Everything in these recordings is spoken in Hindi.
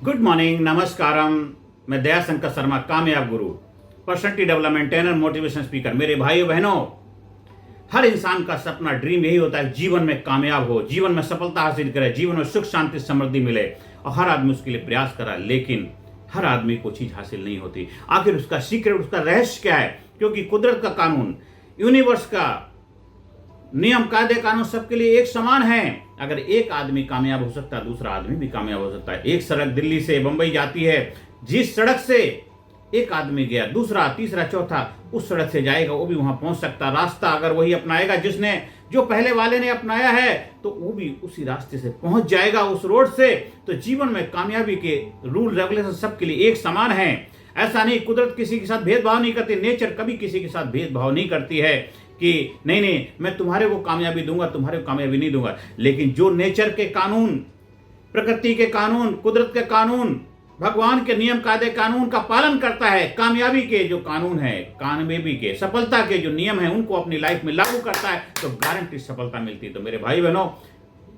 Good morning, नमस्कारम। मैं दया शंकर शर्मा, कामयाब गुरु, personality development trainer, motivation speaker. मेरे भाइयों बहनों, हर इंसान का सपना, ड्रीम यही होता है जीवन में कामयाब हो, जीवन में सफलता हासिल करे, जीवन में सुख शांति समृद्धि मिले। और हर आदमी उसके लिए प्रयास कर रहा है, लेकिन हर आदमी को चीज हासिल नहीं होती। आखिर उसका सीक्रेट, उसका रहस्य क्या है? क्योंकि कुदरत का कानून, यूनिवर्स का नियम, कायदे कानून सबके लिए एक समान है। अगर एक आदमी कामयाब हो सकता है, दूसरा आदमी भी कामयाब हो सकता है। एक सड़क दिल्ली से बंबई जाती है, जिस सड़क से एक आदमी गया, दूसरा, तीसरा, चौथा उस सड़क से जाएगा, वो भी वहां पहुंच सकता है। रास्ता अगर वही अपनाएगा जिसने, जो पहले वाले ने अपनाया है, तो वो भी उसी रास्ते से पहुंच जाएगा, उस रोड से। तो जीवन में कामयाबी के रूल रेगुलेशन सबके लिए एक समान है। ऐसा नहीं, कुदरत किसी के साथ भेदभाव नहीं करती, नेचर कभी किसी के साथ भेदभाव नहीं करती है कि नहीं नहीं मैं तुम्हारे को कामयाबी दूंगा, तुम्हारे को कामयाबी नहीं दूंगा। लेकिन जो नेचर के कानून, प्रकृति के कानून, कुदरत के कानून, भगवान के नियम कायदे कानून का पालन करता है, कामयाबी के जो कानून है, कामयाबी के, सफलता के जो नियम है, उनको अपनी लाइफ में लागू करता है, तो गारंटी सफलता मिलती है। तो मेरे भाई बहनों,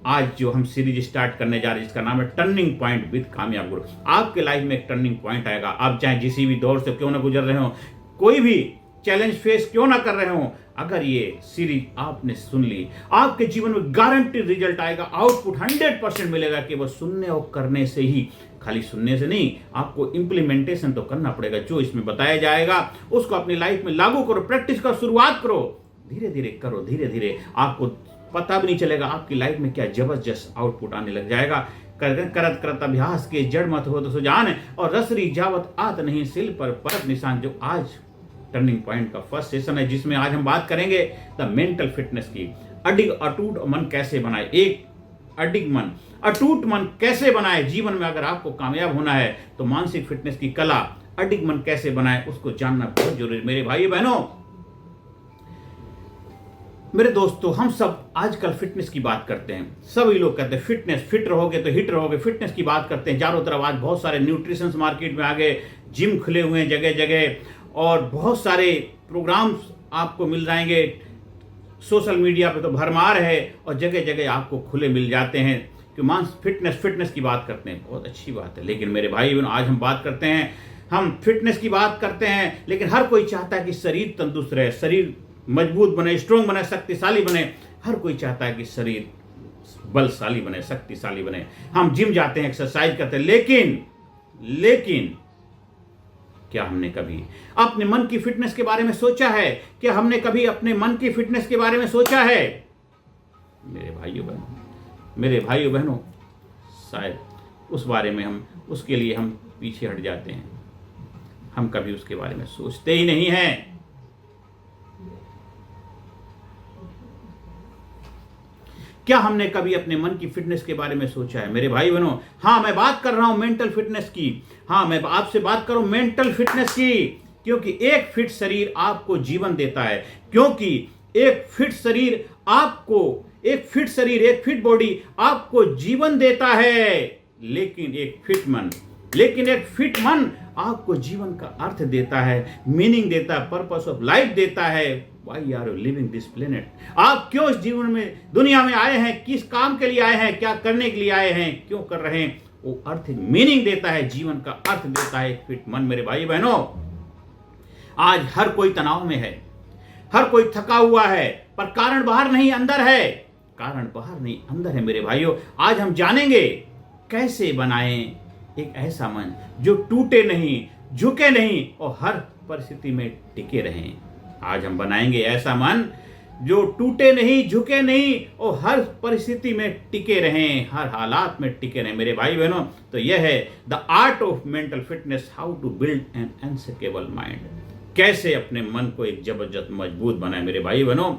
आज जो हम सीरीज स्टार्ट करने जा रहे हैं, जिसका नाम है टर्निंग पॉइंट विद कामयाब गुरु। आपके लाइफ में एक टर्निंग पॉइंट आएगा। आप चाहे जिस भी दौर से क्यों ना गुजर रहे हो, कोई भी चैलेंज फेस क्यों ना कर रहे हो, अगर ये सीरीज आपने सुन ली, आपके जीवन में गारंटी रिजल्ट आएगा, आउटपुट 100% मिलेगा। कि वो सुनने और करने से ही, खाली सुनने से नहीं, आपको इंप्लीमेंटेशन तो करना पड़ेगा। जो इसमें बताया जाएगा उसको अपनी लाइफ में लागू करो, प्रैक्टिस का शुरुआत करो, धीरे धीरे करो, धीरे धीरे आपको पता भी नहीं चलेगा आपकी लाइफ में क्या जबरदस्त आउटपुट आने लग जाएगा। करत करत अभ्यास के जड़ मत हो तो सुजान, और रसरी जावत आत नहीं सिल पर परत निशान। जो आज टर्निंग पॉइंट का फर्स्ट सेशन है, जिसमें आज हम बात करेंगे द मेंटल फिटनेस की। अडिग अटूट मन कैसे बनाए, एक अडिग मन, अटूट मन कैसे बनाए। जीवन में अगर आपको कामयाब होना है तो मानसिक फिटनेस की कला, अडिग मन कैसे बनाए, उसको जानना बहुत जरूरी है। मेरे भाई बहनों, मेरे दोस्तों, हम सब आजकल फिटनेस की बात करते हैं। सभी लोग कहते हैं फिटनेस, फिट रहोगे तो हिट रहोगे, फिटनेस की बात करते हैं। चारों तरफ आज बहुत सारे न्यूट्रिशन मार्केट में आ गए, जिम खुले हुए हैं जगह जगह, और बहुत सारे प्रोग्राम्स आपको मिल जाएंगे। सोशल मीडिया पे तो भरमार है, और जगह जगह आपको खुले मिल जाते हैं कि फिटनेस की बात करते हैं। बहुत अच्छी बात है, लेकिन मेरे भाई बहनों, आज हम बात करते हैं, हम फिटनेस की बात करते हैं, लेकिन हर कोई चाहता है कि शरीर तंदुरुस्त रहे, शरीर मजबूत बने, स्ट्रोंग बने, शक्तिशाली बने। हर कोई चाहता है कि शरीर बलशाली बने, शक्तिशाली बने। हम जिम जाते हैं, एक्सरसाइज करते हैं, लेकिन क्या हमने कभी अपने मन की फिटनेस के बारे में सोचा है? क्या हमने कभी अपने मन की फिटनेस के बारे में सोचा है? मेरे भाइयों बहनों, शायद उस बारे में उसके लिए हम पीछे हट जाते हैं। हम कभी उसके बारे में सोचते ही नहीं हैं। क्या हमने कभी अपने मन की फिटनेस के बारे में सोचा है? मेरे भाई बहनों, हाँ, मैं बात कर रहा हूं मेंटल फिटनेस की। हाँ, मैं आपसे बात कर रहा हूं मेंटल फिटनेस की, क्योंकि एक फिट शरीर आपको जीवन देता है। क्योंकि एक फिट शरीर, एक फिट बॉडी आपको जीवन देता है। लेकिन एक फिट मन आपको जीवन का अर्थ देता है, मीनिंग देता है, पर्पस ऑफ लाइफ देता है। Why are you living this planet? आप क्यों इस जीवन में, दुनिया में आए हैं, किस काम के लिए आए हैं, क्या करने के लिए आए हैं, क्यों कर रहे हैं, वो अर्थ, मीनिंग देता है, जीवन का अर्थ देता है एक फिट मन। मेरे भाई बहनों, आज हर कोई तनाव में है, हर कोई थका हुआ है, पर कारण बाहर नहीं अंदर है, कारण बाहर नहीं अंदर है। मेरे भाइयों, आज हम जानेंगे कैसे बनाएं एक ऐसा मन जो टूटे नहीं, झुके नहीं, और हर परिस्थिति में टिके रहें। आज हम बनाएंगे ऐसा मन जो टूटे नहीं, झुके नहीं, और हर परिस्थिति में टिके रहें, हर हालात में टिके रहें। मेरे भाई बहनों, तो यह है the art of mental fitness, how to build an unshakeable mind. कैसे अपने मन को एक जबरदस्त मजबूत बनाए। मेरे भाई बहनों,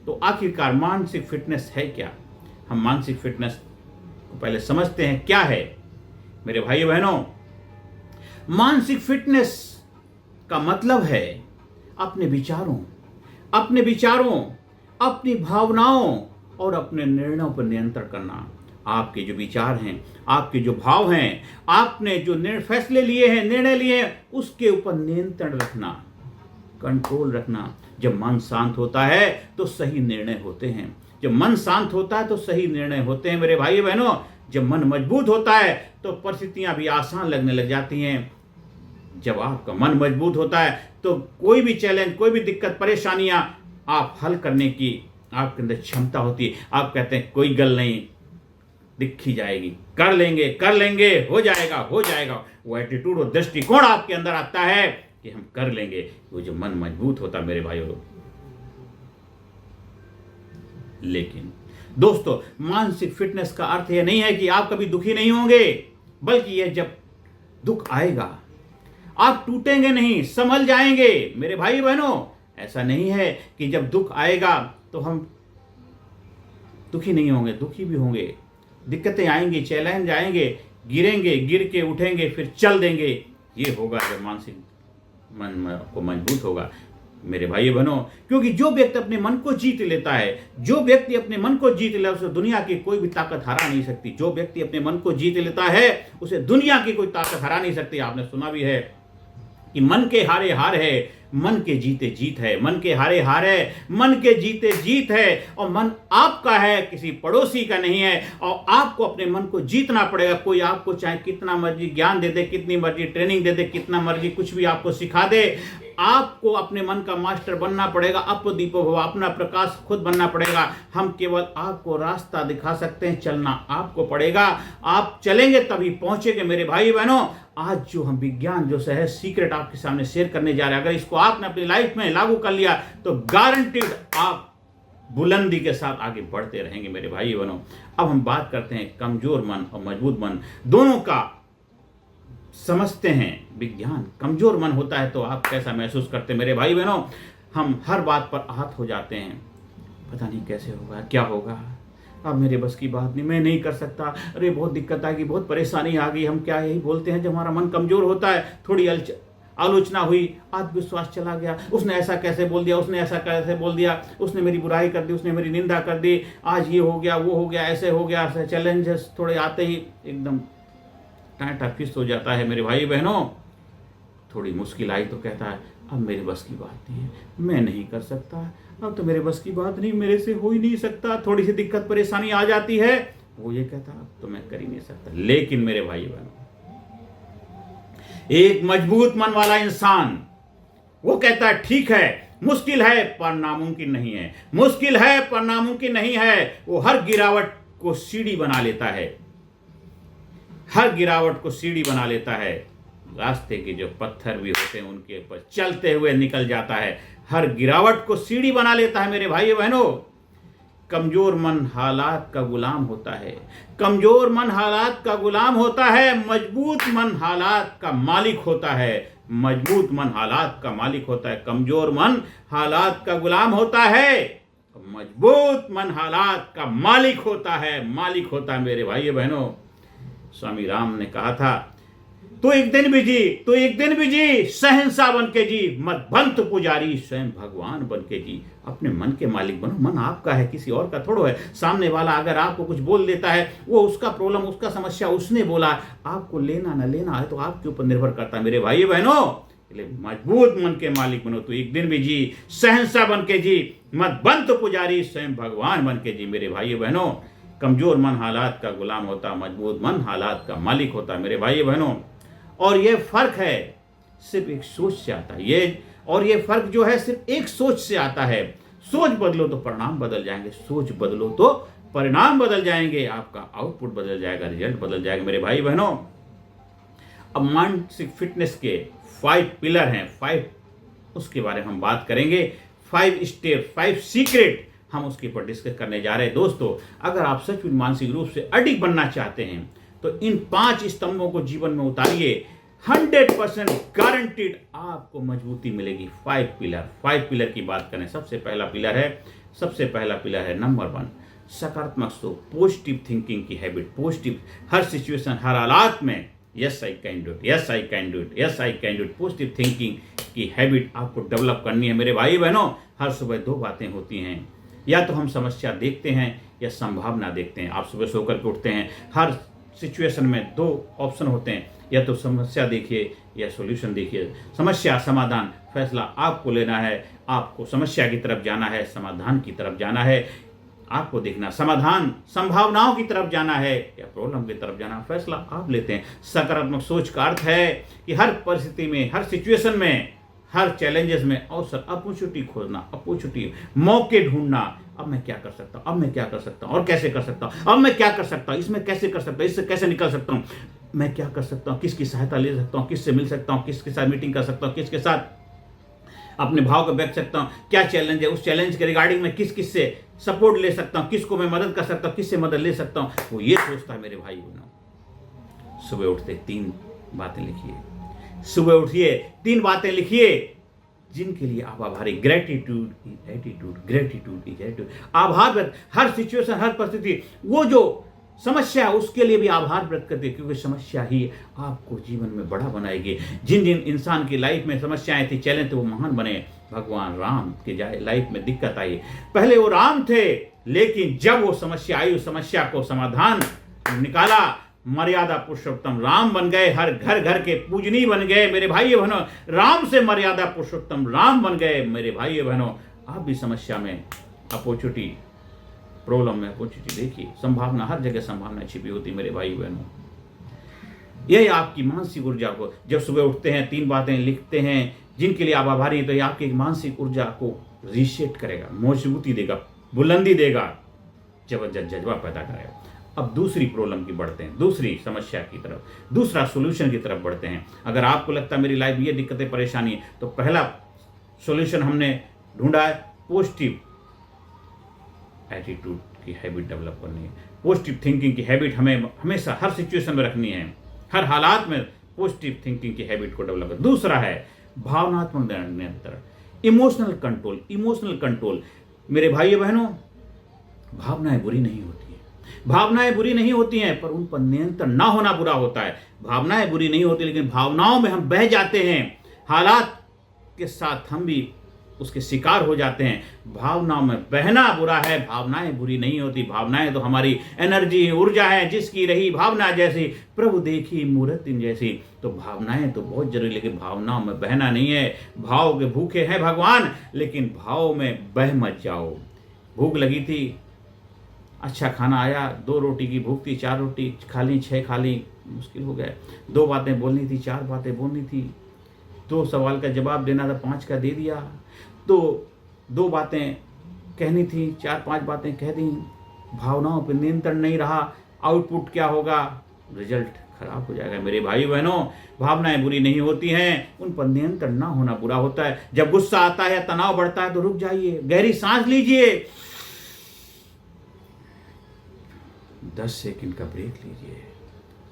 तो आखिरकार मानसिक फिटनेस है क्या? हम मानसिक फिटनेस को पहले समझते हैं क्या है। मेरे भाई बहनों, मानसिक फिटनेस का मतलब है अपने विचारों, अपनी भावनाओं और अपने निर्णयों पर नियंत्रण करना। आपके जो विचार हैं, आपके जो भाव हैं, आपने जो फैसले लिए हैं, निर्णय लिए हैं, उसके ऊपर नियंत्रण रखना, कंट्रोल रखना। जब मन शांत होता है तो सही निर्णय होते हैं। जब मन शांत होता है तो सही निर्णय होते हैं। मेरे भाई बहनों, जब मन मजबूत होता है तो परिस्थितियां भी आसान लगने लग जाती हैं। जब आपका मन मजबूत होता है तो कोई भी चैलेंज, कोई भी दिक्कत, परेशानियां आप हल करने की आपके अंदर क्षमता होती है। आप कहते हैं कोई गल नहीं, दिखी जाएगी, कर लेंगे, हो जाएगा। वो एटीट्यूड और दृष्टिकोण आपके अंदर आता है कि हम कर लेंगे। वो जो मन मजबूत होता मेरे भाइयों। लेकिन दोस्तों, मानसिक फिटनेस का अर्थ यह नहीं है कि आप कभी दुखी नहीं होंगे, बल्कि यह जब दुख आएगा आप टूटेंगे नहीं, संभल जाएंगे। मेरे भाई बहनों, ऐसा नहीं है कि जब दुख आएगा तो हम दुखी नहीं होंगे, दुखी भी होंगे। दिक्कतें आएंगी, चैलेंज आएंगे, गिरेंगे, गिर के उठेंगे, फिर चल देंगे। ये होगा जब मानसिक मन को मजबूत होगा मेरे भाई बहनों। क्योंकि जो व्यक्ति अपने मन को जीत लेता है, जो व्यक्ति अपने मन को जीत लेता है, उसे दुनिया की कोई भी ताकत हरा नहीं सकती। जो व्यक्ति अपने मन को जीत लेता है उसे दुनिया की कोई ताकत हरा नहीं सकती। आपने सुना भी है कि मन के हारे हार है, मन के जीते जीत है। मन के हारे हार है, मन के जीते जीत है। और मन आपका है, किसी पड़ोसी का नहीं है। और आपको अपने मन को जीतना पड़ेगा। कोई आपको चाहे कितना मर्जी ज्ञान दे दे, कितनी मर्जी ट्रेनिंग दे दे, कितना मर्जी कुछ भी आपको सिखा दे, आपको अपने मन का मास्टर बनना पड़ेगा। अपो दीपो भव, अपना प्रकाश खुद बनना पड़ेगा। हम केवल आपको रास्ता दिखा सकते हैं, चलना आपको पड़ेगा। आप चलेंगे तभी पहुंचेंगे मेरे भाई बहनों। आज जो हम विज्ञान, जो सहज सीक्रेट आपके सामने शेयर करने जा रहे हैं, अगर इसको आपने अपनी लाइफ में लागू कर लिया तो गारंटीड आप बुलंदी के साथ आगे बढ़ते रहेंगे मेरे भाई बहनों। अब हम बात करते हैं कमजोर मन और मजबूत मन दोनों का। समझते हैं विज्ञान। कमजोर मन होता है तो आप कैसा महसूस करते हैं मेरे भाई बहनों? हम हर बात पर आहत हो जाते हैं, पता नहीं कैसे होगा, क्या होगा, अब मेरे बस की बात नहीं, मैं नहीं कर सकता, अरे बहुत दिक्कत आ गई, बहुत परेशानी आ गई। हम क्या यही बोलते हैं जब हमारा मन कमजोर होता है? थोड़ी आलोचना हुई, आत्मविश्वास चला गया, उसने ऐसा कैसे बोल दिया, उसने ऐसा कैसे बोल दिया, उसने मेरी बुराई कर दी, उसने मेरी निंदा कर दी, आज ये हो गया, वो हो गया, ऐसे हो गया। ऐसे चैलेंजेस थोड़े आते ही एकदम टाटा फिस्ट हो जाता है मेरे भाई बहनों। थोड़ी मुश्किल आई तो कहता है अब मेरे बस की बात नहीं है, मैं नहीं कर सकता, अब तो मेरे बस की बात नहीं, मेरे से हो ही नहीं सकता। थोड़ी सी दिक्कत परेशानी आ जाती है, वो ये कहता अब तो मैं कर ही नहीं सकता। लेकिन मेरे भाई बहनों, एक मजबूत मन वाला इंसान वो कहता है ठीक है, मुश्किल है पर नामुमकिन नहीं है, मुश्किल है पर नामुमकिन नहीं है। वो हर गिरावट को सीढ़ी बना लेता है, हर गिरावट को सीढ़ी बना लेता है। रास्ते के जो पत्थर भी होते हैं उनके ऊपर चलते हुए निकल जाता है, हर गिरावट को सीढ़ी बना लेता है मेरे भाई बहनों। कमजोर मन हालात का गुलाम होता है, कमजोर मन हालात का गुलाम होता है। मजबूत मन हालात का मालिक होता है, मजबूत मन हालात का मालिक होता है। कमजोर मन हालात का गुलाम होता है, मजबूत मन हालात का मालिक होता है, मालिक होता है मेरे भाई बहनों। स्वामी राम ने कहा था तो एक दिन भी जी, तो एक दिन भी जी, शहंशाह बन के जी, मत भंत पुजारी, स्वयं भगवान बन के जी। अपने मन के मालिक बनो। मन आपका है, किसी और का थोड़ो है। सामने वाला अगर आपको कुछ बोल देता है, वो उसका प्रॉब्लम, उसका समस्या उसने बोला, आपको लेना न लेना है तो आपके ऊपर निर्भर करता है मेरे भाई बहनों। इसलिए मजबूत मन के मालिक बनो तो एक दिन भी जी, शहंशाह बन के जी, मत भंत पुजारी, स्वयं भगवान बन के जी मेरे भाई बहनों। कमजोर मन हालात का गुलाम होता, मजबूत मन हालात का मालिक होता मेरे भाई बहनों। और ये फर्क है सिर्फ एक सोच से आता है, ये फर्क जो है सिर्फ एक सोच से आता है। सोच बदलो तो परिणाम बदल जाएंगे, सोच बदलो तो परिणाम बदल जाएंगे, आपका आउटपुट बदल जाएगा, रिजल्ट बदल जाएगा मेरे भाई बहनों। अब मानसिक फिटनेस के 5 पिलर हैं, 5 उसके बारे में हम बात करेंगे। 5 स्टेप, 5 सीक्रेट हम उसके ऊपर डिस्कस करने जा रहे हैं। दोस्तों, अगर आप सच में मानसिक रूप से अडिग बनना चाहते हैं तो इन 5 स्तंभों को जीवन में उतारिए, 100% गारंटीड आपको मजबूती मिलेगी। 5 पिलर की बात करें, सबसे पहला पिलर है नंबर 1, सकारात्मक सोच, पॉजिटिव थिंकिंग की हैबिट। पॉजिटिव, हर सिचुएशन, हर हालात में yes I can do it, yes I can do it, yes I can do it. Positive thinking की हैबिट आपको डेवलप करनी है मेरे भाई बहनों। हर सुबह 2 बातें होती हैं, या तो हम समस्या देखते हैं या संभावना देखते हैं। आप सुबह सोकर के उठते हैं, हर सिचुएशन में 2 ऑप्शन होते हैं, या तो समस्या देखिए या सॉल्यूशन देखिए। समस्या, समाधान, फैसला आपको लेना है। आपको समस्या की तरफ जाना है, समाधान की तरफ जाना है। आपको देखना, समाधान संभावनाओं की तरफ जाना है या प्रॉब्लम की तरफ जाना, फैसला आप लेते हैं। सकारात्मक सोच का अर्थ है कि हर परिस्थिति में, हर सिचुएशन में, हर चैलेंजेस में अवसर, अपॉर्चुनिटी खोजना, अपॉर्चुनिटी, मौके ढूंढना। अब मैं क्या कर सकता हूँ, अब मैं क्या कर सकता हूँ और कैसे कर सकता हूँ, अब मैं क्या कर सकता हूँ, इसमें कैसे कर सकता हूँ, इससे कैसे निकल सकता हूँ, मैं क्या कर सकता हूँ, किसकी सहायता ले सकता हूँ, किससे मिल सकता हूँ, किसके साथ मीटिंग कर सकता हूँ, किसके साथ अपने भाव को व्यक्त सकता हूँ, क्या चैलेंज है, उस चैलेंज के रिगार्डिंग मैं किस किस से सपोर्ट ले सकता हूँ, किसको मैं मदद कर सकता हूँ, किससे मदद ले सकता हूँ, वो ये सोचता है मेरे भाई बहनों। सुबह उठते 3 बातें लिखिए, सुबह उठिए 3 बातें लिखिए जिनके लिए आप आभारी। Gratitude is attitude, gratitude is attitude. आभार व्यक्त, हर सिचुएशन, हर परिस्थिति, वो जो समस्या है उसके लिए भी आभार व्यक्त करते, क्योंकि समस्या ही आपको जीवन में बड़ा बनाएगी। जिन जिन इंसान की लाइफ में समस्याएं थी, चैलेंज थे, वो महान बने। भगवान राम की लाइफ में दिक्कत आई, पहले वो राम थे, लेकिन जब वो समस्या आई, उस समस्या को समाधान निकाला, मर्यादा पुरुषोत्तम राम बन गए, हर घर घर के पूजनीय बन गए मेरे भाई बहनों। राम से मर्यादा पुरुषोत्तम राम बन गए मेरे भाई बहनों। आप भी समस्या में अपॉर्चुनिटी, प्रॉब्लम में अपॉर्चुनिटी देखिए, संभावना, हर जगह संभावना छिपी होती मेरे भाई बहनों। यही आपकी मानसिक ऊर्जा को, जब सुबह उठते हैं 3 बातें लिखते हैं जिनके लिए आप आभारी हैं, तो ये आपकी मानसिक ऊर्जा को रीसेट करेगा, मजबूती देगा, बुलंदी देगा, जबरदस्त जज्बा पैदा करेगा। अब दूसरी प्रॉब्लम की बढ़ते हैं, दूसरी समस्या की तरफ, दूसरा सोल्यूशन की तरफ बढ़ते हैं। अगर आपको लगता है मेरी लाइफ में ये दिक्कतें, परेशानी है, तो पहला सोल्यूशन हमने ढूंढा है पॉजिटिव एटीट्यूड की हैबिट डेवलप करनी है। पॉजिटिव थिंकिंग की हैबिट हमें हमेशा हर सिचुएशन में रखनी है, हर हालात में पॉजिटिव थिंकिंग की हैबिट को डेवलप करना। दूसरा है भावनात्मक नियंत्रण, इमोशनल कंट्रोल। इमोशनल कंट्रोल मेरे भाई बहनों, भावनाएं बुरी नहीं होती हैं, भावनाएं बुरी नहीं होती हैं, पर उन पर नियंत्रण ना होना बुरा होता है। भावनाएं बुरी नहीं होती, लेकिन भावनाओं में हम बह जाते हैं, हालात के साथ हम भी उसके शिकार हो जाते हैं। भावनाओं में बहना बुरा है, भावनाएं बुरी नहीं होती। भावनाएं तो हमारी एनर्जी, ऊर्जा है, जिसकी रही भावना जैसी, प्रभु देखी मूर्ति जैसी। तो भावनाएं तो बहुत जरूरी, लेकिन भावनाओं में बहना नहीं है। भाव के भूखे हैं भगवान, लेकिन भाव में बह मत जाओ। भूख लगी थी, अच्छा खाना आया, 2 रोटी की भूख थी, 4 रोटी खा ली, 6 खा ली, मुश्किल हो गया। 2 बातें बोलनी थी, 4 बातें बोलनी थी, 2 सवाल का जवाब देना था, 5 का दे दिया। तो 2 बातें कहनी थी, 4-5 बातें कह दी। भावनाओं पर नियंत्रण नहीं रहा, आउटपुट क्या होगा? रिजल्ट खराब हो जाएगा मेरे भाई बहनों। भावनाएं बुरी नहीं होती हैं, उन पर नियंत्रण ना होना बुरा होता है। जब गुस्सा आता है, तनाव बढ़ता है, तो रुक जाइए, गहरी सांस लीजिए, 10 सेकंड का ब्रेक लीजिए।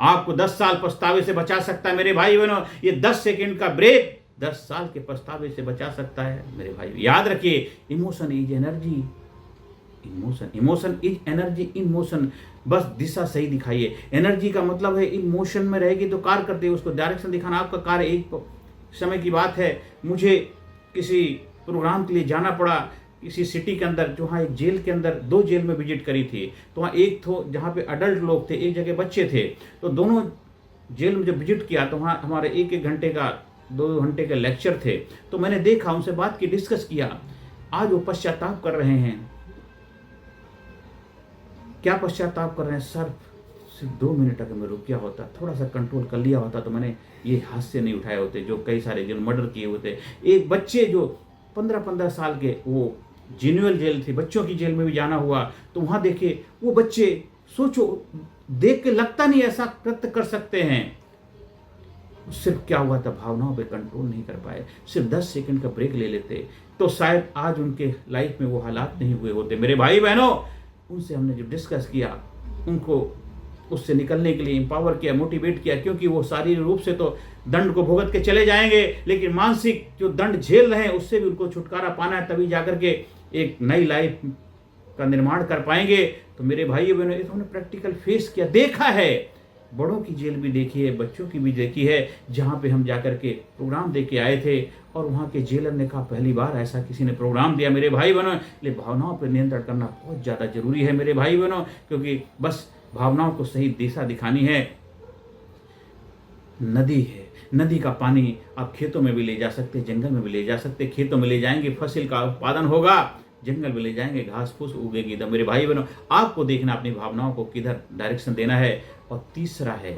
आपको 10 साल पछतावे से बचा सकता है मेरे भाई बहनों। ये 10 सेकंड का ब्रेक 10 साल के पछतावे से बचा सकता है मेरे भाई। याद रखिए, emotion is energy, emotion is energy in motion. बस दिशा सही दिखाइए। एनर्जी का मतलब है इन मोशन में रहेगी तो कार्य करते, उसको डायरेक्शन दिखाना आपका कार्य। एक समय की बात है, मुझे किसी प्रोग्राम के लिए जाना पड़ा किसी सिटी के अंदर, जो वहाँ एक जेल के अंदर, 2 जेल में विजिट करी थी। तो वहाँ एक तो जहाँ पे अडल्ट लोग थे, एक जगह बच्चे थे। तो दोनों जेल में जब विजिट किया तो वहाँ हमारे 1-1 घंटे का, 2 घंटे के लेक्चर थे। तो मैंने देखा, उनसे बात की, डिस्कस किया। आज वो पश्चाताप कर रहे हैं। क्या पश्चाताप कर रहे हैं? सर, सिर्फ 2 मिनट अगर मैं रुक गया होता, थोड़ा सा कंट्रोल कर लिया होता, तो मैंने ये हादसे नहीं उठाए होते जो कई सारे जिन मर्डर किए होते। एक बच्चे जो 15-15 साल के, वो जेन्युअल जेल थी, बच्चों की जेल में भी जाना हुआ। तो वहाँ देखिए वो बच्चे, सोचो, देख के लगता नहीं ऐसा कृत्य कर सकते हैं। सिर्फ क्या हुआ था, भावनाओं पे कंट्रोल नहीं कर पाए। सिर्फ 10 सेकंड का ब्रेक ले लेते तो शायद आज उनके लाइफ में वो हालात नहीं हुए होते। मेरे भाई बहनों, उनसे हमने जो डिस्कस किया, उनको उससे निकलने के लिए एम्पावर किया, मोटिवेट किया, क्योंकि वो शारीरिक रूप से तो दंड को भुगत के चले जाएंगे, लेकिन मानसिक जो दंड झेल रहे हैं उससे भी उनको छुटकारा पाना है, तभी जाकर के एक नई लाइफ का निर्माण कर पाएंगे। तो मेरे भाई बहनों, ये तो हमने प्रैक्टिकल फेस किया, देखा है। बड़ों की जेल भी देखी है, बच्चों की भी देखी है, जहाँ पे हम जाकर के प्रोग्राम दे के आए थे और वहाँ के जेलर ने कहा पहली बार ऐसा किसी ने प्रोग्राम दिया। मेरे भाई बहनों, इसलिए भावनाओं पर नियंत्रण करना बहुत ज़्यादा जरूरी है मेरे भाई बहनों, क्योंकि बस भावनाओं को सही दिशा दिखानी है। नदी है, नदी का पानी आप खेतों में भी ले जा सकते, जंगल में भी ले जा सकते। खेतों में ले जाएंगे, फसल का उत्पादन होगा, जंगल में ले जाएंगे, घास फूस उगेगी। तो मेरे भाई बहनों, आपको देखना अपनी भावनाओं को किधर डायरेक्शन देना है। और तीसरा है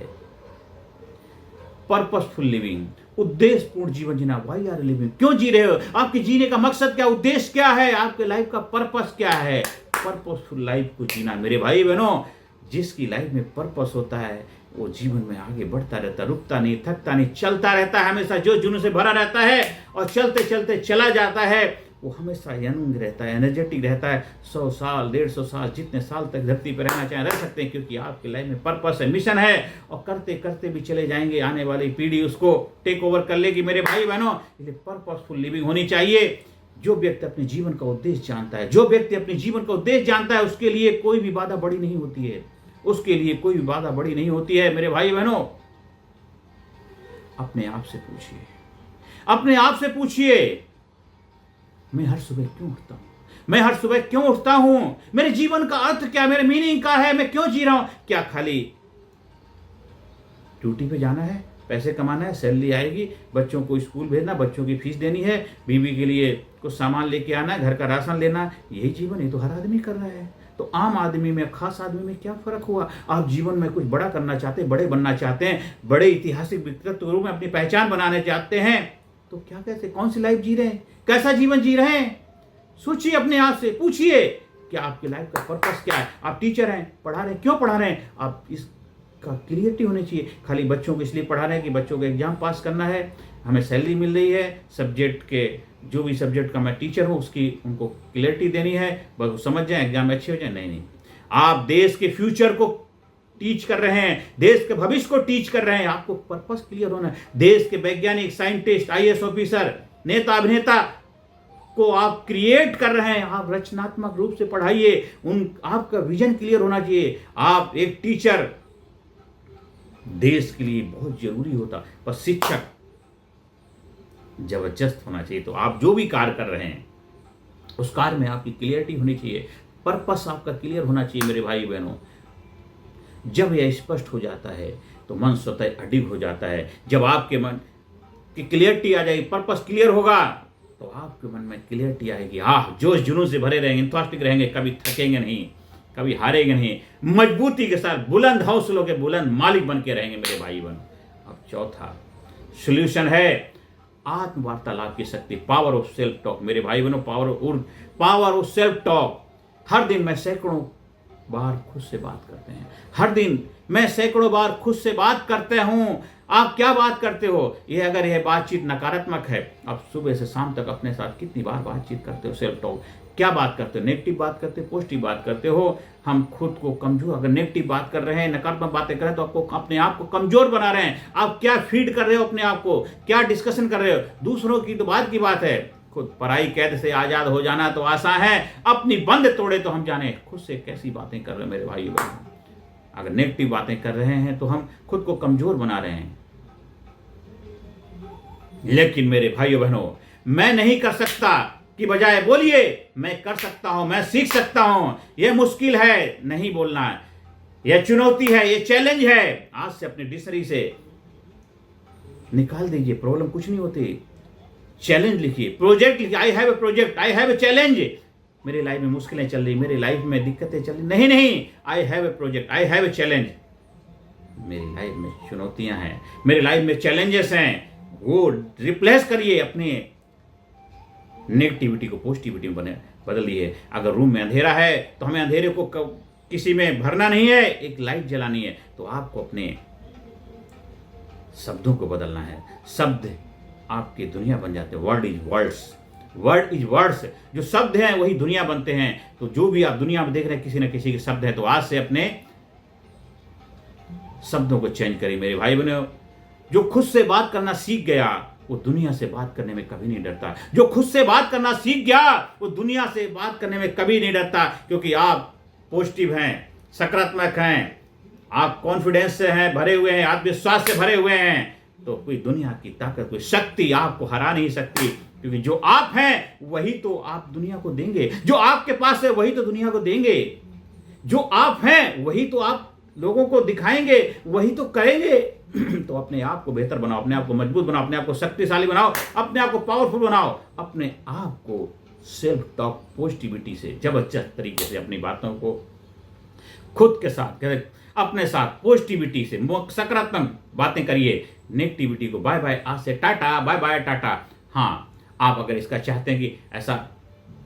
पर्पसफुल लिविंग, उद्देश्यपूर्ण जीवन जीना। व्हाई आर लिविंग, क्यों जी रहे हो? आपके जीने का मकसद क्या, उद्देश्य क्या है, आपके लाइफ का पर्पस क्या है? पर्पसफुल लाइफ को जीना मेरे भाई बहनों। जिसकी लाइफ में पर्पस होता है वो जीवन में आगे बढ़ता रहता, रुकता नहीं, थकता नहीं, चलता रहता है, हमेशा जोश जुनून से भरा रहता है और चलते चलते चला जाता है। वो हमेशा यंग रहता है, एनर्जेटिक रहता है। 100 साल 150 साल जितने साल तक धरती पर रहना चाहें रह सकते हैं, क्योंकि आपकी लाइफ में पर्पस है, मिशन है। और करते करते भी चले जाएंगे, आने वाली पीढ़ी उसको टेक ओवर कर लेगी मेरे भाई बहनों। इसलिए पर्पसफुल लिविंग होनी चाहिए। जो व्यक्ति अपने जीवन का उद्देश्य जानता है, जो व्यक्ति अपने जीवन का उद्देश्य जानता है, उसके लिए कोई भी बाधा बड़ी नहीं होती है, उसके लिए कोई भी बाधा बड़ी नहीं होती है मेरे भाई बहनों। अपने आप से पूछिए, अपने आप से पूछिए, मैं हर सुबह क्यों उठता हूं? मैं हर सुबह क्यों उठता हूं? मेरे जीवन का अर्थ क्या, मेरे मीनिंग क्या है? मैं क्यों जी रहा हूं? क्या खाली ड्यूटी पे जाना है, पैसे कमाना है, सैलरी आएगी, बच्चों को स्कूल भेजना, बच्चों की फीस देनी है, बीवी के लिए कुछ सामान लेके आना है, घर का राशन लेना, यही जीवन है? तो हर आदमी कर रहा है। तो आम आदमी में, खास आदमी में क्या फर्क हुआ? आप जीवन में कुछ बड़ा करना चाहते हैं, बड़े बनना चाहते हैं, बड़े ऐतिहासिक व्यक्तित्व के रूप में अपनी पहचान बनाने चाहते हैं, तो क्या कैसे, कौन सी लाइफ जी रहे हैं, कैसा जीवन जी रहे हैं? सोचिए, अपने आप से पूछिए कि आपकी लाइफ का पर्पस क्या है। आप टीचर हैं, पढ़ा रहे हैं, क्यों पढ़ा रहे हैं? आप इसका क्लियरिटी होनी चाहिए। खाली बच्चों को इसलिए पढ़ा रहे हैं कि बच्चों को एग्जाम पास करना है, हमें सैलरी मिल रही है, सब्जेक्ट के जो भी सब्जेक्ट का मैं टीचर हूँ उसकी उनको क्लियरिटी देनी है, बस समझ जाएं, एग्जाम में अच्छे हो जाए। नहीं, आप देश के फ्यूचर को टीच कर रहे हैं, देश के भविष्य को टीच कर रहे हैं। आपको पर्पस क्लियर होना है। देश के वैज्ञानिक, साइंटिस्ट, आईएएस ऑफिसर, नेता, अभिनेता को आप क्रिएट कर रहे हैं। आप रचनात्मक रूप से पढ़ाइए, आपका विजन क्लियर होना चाहिए। आप एक टीचर देश के लिए बहुत जरूरी होता, पर शिक्षक जबरदस्त होना चाहिए। तो आप जो भी कार्य कर रहे हैं उस कार्य में आपकी क्लियरिटी होनी चाहिए, पर्पस आपका क्लियर होना चाहिए मेरे भाई बहनों। जब यह स्पष्ट हो जाता है तो मन स्वतः अडिग हो जाता है। जब आपके मन की क्लियरिटी आ जाएगी, पर्पस क्लियर होगा, तो आपके मन में क्लियरिटी आएगी। हाँ, जोश जुनून से भरे रहेंगे, इंथुसियास्टिक रहेंगे, कभी थकेंगे नहीं, कभी हारेंगे नहीं, मजबूती के साथ बुलंद हौसलों के बुलंद मालिक बन के रहेंगे मेरे भाई बहनों। अब चौथा सोल्यूशन है आत्मवार्तालाप की शक्ति, पावर ऑफ सेल्फ टॉक मेरे भाई बहनों। Power of self talk. हर दिन मैं सैकड़ों बार खुद से बात करते हैं, हर दिन मैं सैकड़ों बार खुद से बात करते हूं। आप क्या बात करते हो? ये अगर यह बातचीत नकारात्मक है, आप सुबह से शाम तक अपने साथ कितनी बार बातचीत करते हो? सेल्फ टॉक क्या बात करते हो? नेगेटिव बात करते हो, पॉजिटिव बात करते हो? हम खुद को कमजोर, अगर नेगेटिव बात कर रहे हैं, नकारात्मक बातें कर रहे हैं, तो आपको अपने आप को कमजोर बना रहे हैं। आप क्या फीड कर रहे हो अपने आप को, क्या डिस्कशन कर रहे हो? दूसरों की तो बात की बात है, खुद पराई कैद से आजाद हो जाना तो आसान है, अपनी बंद तोड़े तो हम जाने खुद से कैसी बातें कर रहे हैं मेरे भाई बहन। अगर नेगेटिव बातें कर रहे हैं तो हम खुद को कमजोर बना रहे हैं। लेकिन मेरे भाइयों बहनों, मैं नहीं कर सकता की बजाय बोलिए मैं कर सकता हूं, मैं सीख सकता हूं। यह मुश्किल है नहीं बोलना, यह चुनौती है, यह चैलेंज है। आज से अपने डिक्शनरी से निकाल दीजिए, प्रॉब्लम कुछ नहीं होती। चैलेंज लिखिए, प्रोजेक्ट लिखिए, I have a project, I have a challenge. मेरी लाइफ में मुश्किलें चल रही, मेरी लाइफ में दिक्कतें चल रही, नहीं, I have a project, I have a challenge. मेरी लाइफ में चुनौतियां हैं, मेरी लाइफ में चैलेंजेस हैं। वो रिप्लेस करिए, अपने नेगेटिविटी को पॉजिटिविटी में बदल दिए। अगर रूम में अंधेरा है तो हमें अंधेरे को किसी में भरना नहीं है, एक लाइट जलानी है। तो आपको अपने शब्दों को बदलना है। शब्द आपकी दुनिया बन जाते हैं। Word is words, word is words. जो शब्द हैं वही दुनिया बनते हैं। तो जो भी आप दुनिया में देख रहे हैं किसी न किसी के शब्द हैं, तो आज से अपने शब्दों को चेंज करिए मेरे भाई बहनों। जो खुद से बात करना सीख गया वो दुनिया से बात करने में कभी नहीं डरता। जो खुद से बात करना सीख गया वो दुनिया से बात करने में कभी नहीं डरता, क्योंकि आप पॉजिटिव हैं, सकारात्मक हैं, आप कॉन्फिडेंस से हैं भरे हुए हैं, आत्मविश्वास से भरे हुए हैं। तो कोई दुनिया की ताकत, कोई शक्ति आपको हरा नहीं सकती, क्योंकि जो आप हैं वही तो आप दुनिया को देंगे। जो आपके पास है वही तो दुनिया को देंगे। जो आप हैं वही तो आप लोगों को दिखाएंगे, वही तो करेंगे। तो अपने आप को बेहतर बनाओ, अपने आप को मजबूत बनाओ, अपने आप को शक्तिशाली बनाओ, अपने आप को पावरफुल बनाओ, अपने आप को सेल्फ टॉक पॉजिटिविटी से जबरदस्त तरीके से अपनी बातों को खुद के साथ अपने साथ पॉजिटिविटी से सकारात्मक बातें करिए। नेगेटिविटी को बाय बाय, आज से टाटा, बाय बाय टाटा। हाँ, आप अगर इसका चाहते हैं कि ऐसा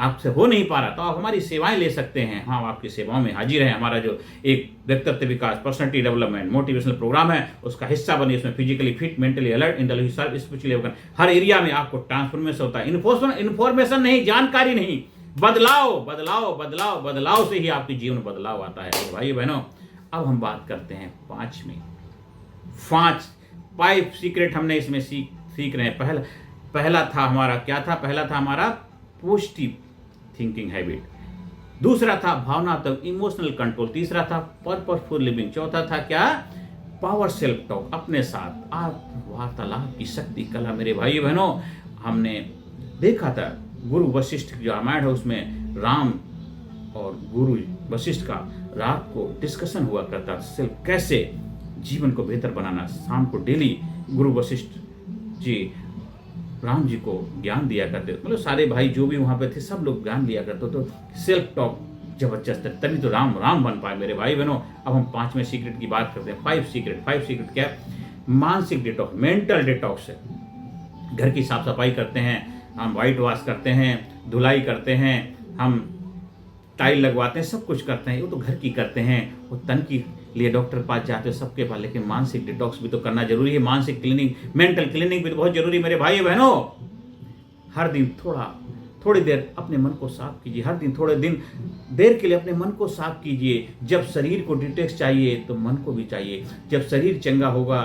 आपसे हो नहीं पा रहा तो आप हमारी सेवाएं ले सकते हैं। हाँ, आपकी सेवाओं में हाजिर है। हमारा जो एक व्यक्तित्व विकास, पर्सनालिटी डेवलपमेंट, मोटिवेशनल प्रोग्राम है, उसका हिस्सा बनिए। उसमें physically fit, mentally alert, intellectual, spiritually हर एरिया में आपको ट्रांसफॉर्मेशन होता है। इन्फॉर्मेशन नहीं, जानकारी नहीं, बदलाव बदलाव बदलाव बदलाव से ही आपके जीवन में बदलाव आता है। तो भाई बहनों, अब हम बात करते हैं 5 सीक्रेट हमने इसमें सीख रहे हैं। पहला था हमारा क्या था? पहला था हमारा पॉजिटिव थिंकिंग हैबिट, दूसरा था भावनात्मक इमोशनल कंट्रोल, तीसरा था पर्पसफुल लिविंग, चौथा था क्या? पावर सेल्फ टॉक, अपने साथ आप वार्तालाप की शक्ति कला। मेरे भाई बहनों, हमने देखा था गुरु वशिष्ठ जो रामायण है उसमें राम और गुरु वशिष्ठ का रात को डिस्कशन हुआ करता, सिर्फ कैसे जीवन को बेहतर बनाना। शाम को डेली गुरु वशिष्ठ जी राम जी को ज्ञान दिया करते, मतलब सारे भाई जो भी वहाँ पे थे सब लोग ज्ञान दिया करते। तो सेल्फ टॉक जबरदस्त, तभी तो राम बन पाए। मेरे भाई बहनों, अब हम 5वें सीक्रेट की बात करते हैं। 5 सीक्रेट क्या? मानसिक डिटॉक्स, मेंटल डिटॉक्स है। घर की साफ सफाई करते हैं, हम वाइट वॉश करते हैं, धुलाई करते हैं, हम टाइल लगवाते हैं, सब कुछ करते हैं। वो तो घर की करते हैं। वो तन की लिए डॉक्टर पास जाते हैं सबके पास, लेकिन मानसिक डिटॉक्स भी तो करना जरूरी है। मानसिक क्लीनिंग, मेंटल क्लीनिंग भी तो बहुत जरूरी है मेरे भाई बहनों। हर दिन थोड़ी देर अपने मन को साफ कीजिए। हर दिन थोड़े देर के लिए अपने मन को साफ कीजिए। जब शरीर को डिटॉक्स चाहिए तो मन को भी चाहिए। जब शरीर चंगा होगा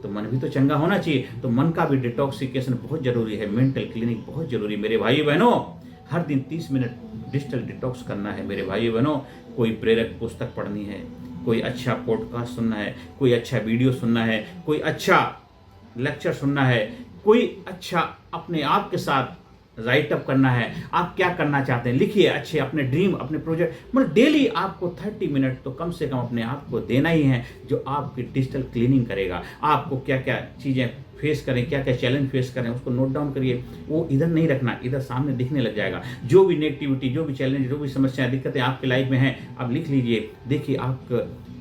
तो मन भी तो चंगा होना चाहिए। तो मन का भी डिटॉक्सिकेशन बहुत जरूरी है। मेंटल क्लीनिंग बहुत जरूरी है मेरे भाई बहनों। हर दिन 30 मिनट डिजिटल डिटॉक्स करना है मेरे भाई बहनों। कोई प्रेरक पुस्तक पढ़नी है, कोई अच्छा पॉडकास्ट सुनना है, कोई अच्छा वीडियो सुनना है, कोई अच्छा लेक्चर सुनना है, कोई अच्छा अपने आप के साथ राइटअप करना है। आप क्या करना चाहते हैं लिखिए, अच्छे अपने ड्रीम, अपने प्रोजेक्ट, मतलब डेली आपको 30 मिनट तो कम से कम अपने आप को देना ही है, जो आपकी डिजिटल क्लीनिंग करेगा। आपको क्या क्या चीज़ें फेस करें, क्या क्या चैलेंज फेस करें, उसको नोट डाउन करिए। वो इधर नहीं रखना, इधर सामने दिखने लग जाएगा। जो भी नेगेटिविटी, जो भी चैलेंज, जो भी समस्याएं, दिक्कतें आपकी लाइफ में हैं, आप लिख लीजिए। देखिए आप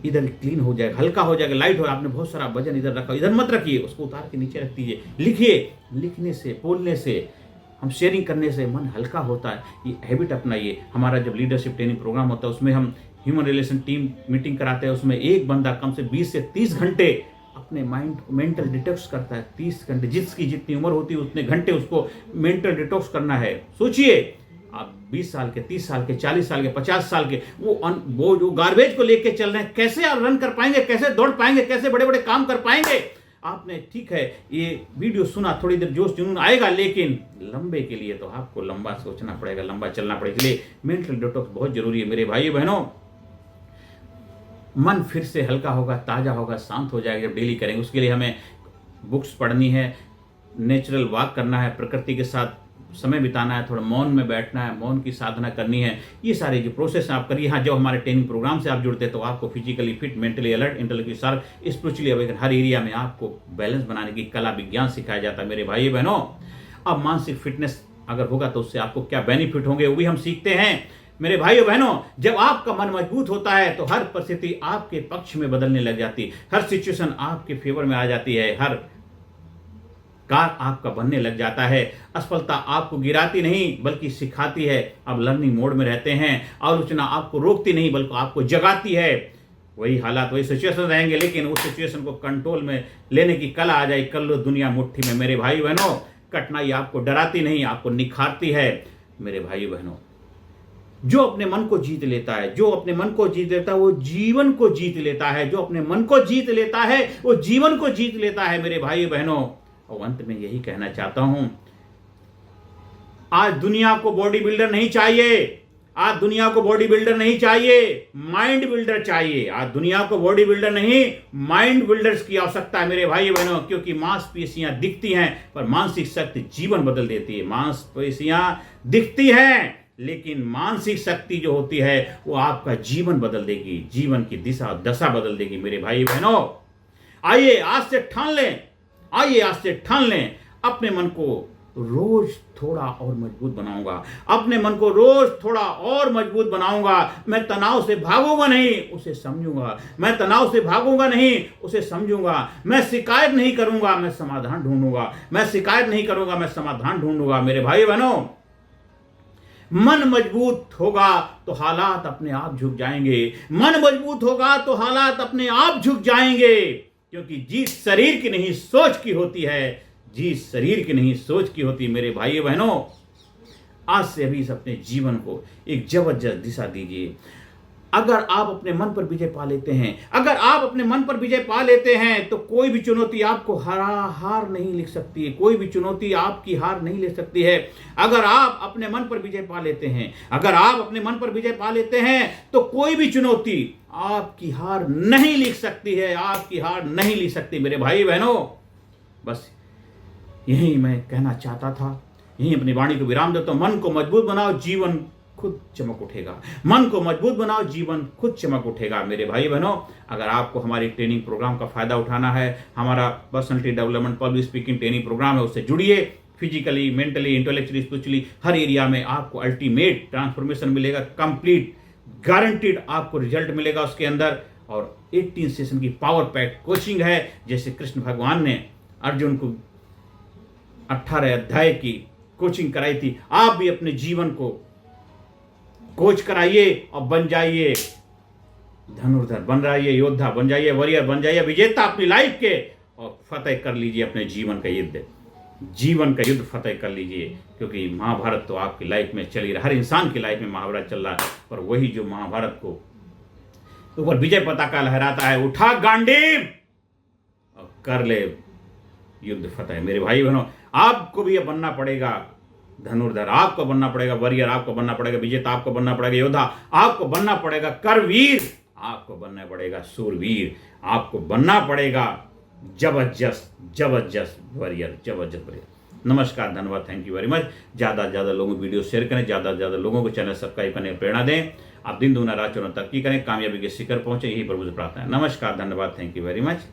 इधर क्लीन हो जाएगा, हल्का हो जाएगा, लाइट हो। आपने बहुत सारा वजन इधर रखा, इधर मत रखिए, उसको उतार के नीचे रख दीजिए। लिखिए, लिखने से, बोलने से, हम शेयरिंग करने से मन हल्का होता है। ये हैबिट अपनाइए। हमारा जब लीडरशिप ट्रेनिंग प्रोग्राम होता है उसमें हम ह्यूमन रिलेशन टीम मीटिंग कराते हैं। उसमें एक बंदा कम से 20 से 30 घंटे अपने माइंड मेंटल डिटॉक्स करता है। 30 घंटे, जिसकी जितनी उम्र होती है उतने घंटे उसको मेंटल डिटॉक्स करना है। सोचिए आप 20 साल के, 30 साल के, 40 साल के, 50 साल के वो जो गार्बेज को लेके चल रहे हैं, कैसे आप रन कर पाएंगे, कैसे दौड़ पाएंगे, कैसे बड़े बड़े काम कर पाएंगे। आपने ठीक है ये वीडियो सुना, थोड़ी देर जोश जुनून आएगा, लेकिन लंबे के लिए तो आपको लंबा सोचना पड़ेगा, लंबा चलना पड़ेगा। इसलिए मेंटल डिटॉक्स बहुत जरूरी है मेरे भाई बहनों। मन फिर से हल्का होगा, ताजा होगा, शांत हो जाएगा जब डेली करेंगे। उसके लिए हमें बुक्स पढ़नी है, नेचुरल वॉक करना है, प्रकृति के साथ समय बिताना है, थोड़ा मौन में बैठना है, मौन की साधना करनी है। ये सारे जो प्रोसेस आप करिए। हाँ, जब हमारे ट्रेनिंग प्रोग्राम से आप जुड़ते हैं तो आपको physically fit, mentally alert, intellectually sharp, spiritually awaken, हर एरिया में आपको बैलेंस बनाने की कला, विज्ञान सिखाया जाता है मेरे भाई बहनों। अब मानसिक फिटनेस अगर होगा तो उससे आपको क्या बेनिफिट होंगे वो भी हम सीखते हैं मेरे भाइयों बहनों। जब आपका मन मजबूत होता है तो हर परिस्थिति आपके पक्ष में बदलने लग जाती है, हर सिचुएशन आपके फेवर में आ जाती है, हर कार आपका बनने लग जाता है। असफलता आपको गिराती नहीं बल्कि सिखाती है। आप लर्निंग मोड में रहते हैं। आलोचना आपको रोकती नहीं बल्कि आपको जगाती है। वही हालात, वही सिचुएशन रहेंगे, लेकिन उस सिचुएशन को कंट्रोल में लेने की कला आ जाए। कर लो दुनिया मुट्ठी में मेरे भाई बहनों। कठिनाई आपको डराती नहीं, आपको निखारती है मेरे भाई बहनों। जो अपने मन को जीत लेता है, जो अपने मन को जीत लेता है वो जीवन को जीत लेता है। जो अपने मन को जीत लेता है वो जीवन को जीत लेता है मेरे भाई बहनों। और अंत में यही कहना चाहता हूं, आज दुनिया को बॉडी बिल्डर नहीं चाहिए। आज दुनिया को बॉडी बिल्डर नहीं चाहिए, माइंड बिल्डर चाहिए। आज दुनिया को बॉडी बिल्डर नहीं, माइंड बिल्डर्स की आवश्यकता है मेरे भाई बहनों। क्योंकि मांसपेशियां दिखती हैं पर मानसिक शक्ति जीवन बदल देती है। मांसपेशियां दिखती हैं लेकिन मानसिक शक्ति जो होती है वो आपका जीवन बदल देगी, जीवन की दिशा दशा बदल देगी मेरे भाई बहनों। आइए आज से ठान लें, आइए आज से ठान लें, अपने मन को रोज थोड़ा और मजबूत बनाऊंगा, अपने मन को रोज थोड़ा और मजबूत बनाऊंगा। मैं तनाव से भागूंगा नहीं, उसे समझूंगा। मैं तनाव से भागूंगा नहीं, उसे समझूंगा। मैं शिकायत नहीं करूंगा, मैं समाधान ढूंढूंगा। मैं शिकायत नहीं करूंगा, मैं समाधान ढूंढूंगा। मेरे भाई बहनों, मन मजबूत होगा तो हालात अपने आप झुक जाएंगे। मन मजबूत होगा तो हालात अपने आप झुक जाएंगे, क्योंकि जीत शरीर की नहीं सोच की होती है। जीत शरीर की नहीं सोच की होती। मेरे भाइयों बहनों, आज से अभी इस अपने जीवन को एक जबरदस्त दिशा दीजिए। अगर आप अपने मन पर विजय पा लेते हैं, अगर आप अपने मन पर विजय पा लेते हैं, तो कोई भी चुनौती आपको हार नहीं लिख सकती है। कोई भी चुनौती आपकी हार नहीं ले सकती है। अगर आप अपने मन पर विजय पा लेते हैं, अगर आप अपने मन पर विजय पा लेते हैं, तो कोई भी चुनौती आपकी हार नहीं लिख सकती है। आपकी हार नहीं लिख सकती। मेरे भाई बहनों, बस यही मैं कहना चाहता था। यही अपनी वाणी को विराम देता हूं। मन को मजबूत बनाओ, जीवन खुद चमक उठेगा। मन को मजबूत बनाओ, जीवन खुद चमक उठेगा। मेरे भाई बहनों, अगर आपको हमारी ट्रेनिंग प्रोग्राम का फायदा उठाना है, हमारा personality development public speaking training programme है, उससे जुड़िए। फिजिकली, मेंटली, इंटेलेक्चुअली, स्पिरिचुअली हर एरिया में आपको अल्टीमेट ट्रांसफॉर्मेशन मिलेगा। कंप्लीट गारंटीड आपको रिजल्ट मिलेगा उसके अंदर। और 18 सेशन की पावर पैक कोचिंग है। जैसे कृष्ण भगवान ने अर्जुन को 18 अध्याय की कोचिंग कराई थी, आप भी अपने जीवन को कोच कराइए और बन जाइए धनुर्धर, बन जाइए योद्धा, बन जाइए वॉरियर, बन जाइए विजेता अपनी लाइफ के, और फतेह कर लीजिए अपने जीवन का युद्ध। जीवन का युद्ध फतेह कर लीजिए, क्योंकि महाभारत तो आपकी लाइफ में चल ही रहा। हर इंसान की लाइफ में महाभारत चल रहा है, पर वही जो महाभारत को ऊपर विजय पताका लहराता है, उठा गांडीव और कर ले युद्ध फतेह। मेरे भाई बहनों, आपको भी अब बनना पड़ेगा धनुर्धर, आपको बनना पड़ेगा वॉरियर, आपको बनना पड़ेगा विजेता, आपको बनना पड़ेगा योद्धा, आपको बनना पड़ेगा करवीर, आपको बनना पड़ेगा सूरवीर, आपको बनना पड़ेगा जबरदस्त वॉरियर, जबरदस्त वॉरियर। नमस्कार, धन्यवाद, थैंक यू वेरी मच। ज़्यादा से ज़्यादा लोगों को वीडियो शेयर करें, ज़्यादा से ज़्यादा लोगों को चैनल सब्सक्राइब करने की प्रेरणा दें। आप दिन दूना रात चौना तरक्की करें, कामयाबी के शिखर पहुंचे, यही प्रभु से प्रार्थना है। नमस्कार, धन्यवाद, थैंक यू वेरी मच।